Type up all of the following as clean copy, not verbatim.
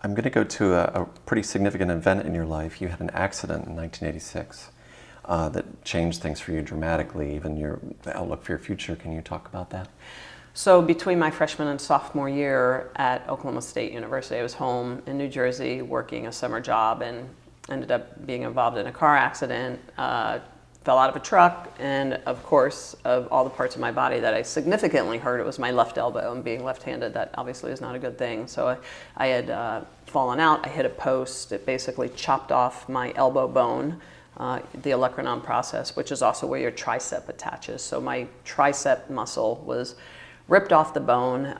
I'm going to go to a pretty significant event in your life. You had an accident in 1986 that changed things for you dramatically, even the outlook for your future. Can you talk about that? So between my freshman and sophomore year at Oklahoma State University, I was home in New Jersey working a summer job and ended up being involved in a car accident, fell out of a truck, and of course, of all the parts of my body that I significantly hurt, it was my left elbow, and being left-handed, that obviously is not a good thing. So I had fallen out, I hit a post, it basically chopped off my elbow bone, the olecranon process, which is also where your tricep attaches. So my tricep muscle was ripped off the bone.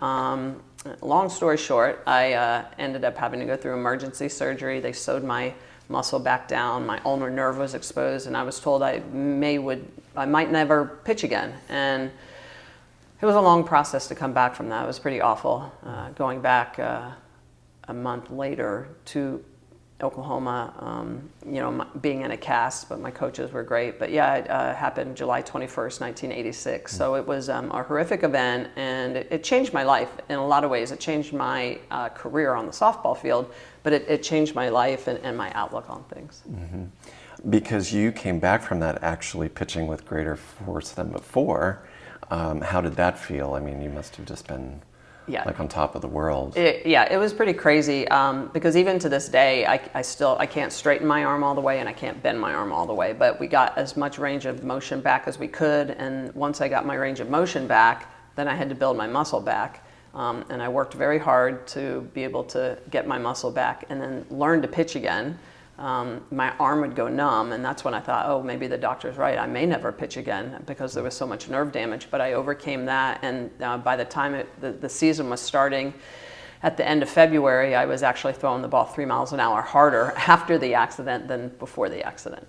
Long story short, I ended up having to go through emergency surgery. They sewed my muscle back down, my ulnar nerve was exposed, and I was told I might never pitch again. And it was a long process to come back from that. It was pretty awful. Going back a month later to Oklahoma, being in a cast, but my coaches were great. But yeah, it happened July 21st, 1986. So it was a horrific event, and it changed my life in a lot of ways. It changed my career on the softball field, but it changed my life and my outlook on things. Mm-hmm. Because you came back from that actually pitching with greater force than before. How did that feel? I mean, you must have just been like on top of the world. It was pretty crazy because even to this day, I can't straighten my arm all the way and I can't bend my arm all the way, but we got as much range of motion back as we could, and once I got my range of motion back, then I had to build my muscle back. And I worked very hard to be able to get my muscle back and then learn to pitch again. My arm would go numb, and that's when I thought, oh, maybe the doctor's right, I may never pitch again because there was so much nerve damage. But I overcame that, and by the time the season was starting at the end of February, I was actually throwing the ball 3 miles an hour harder after the accident than before the accident.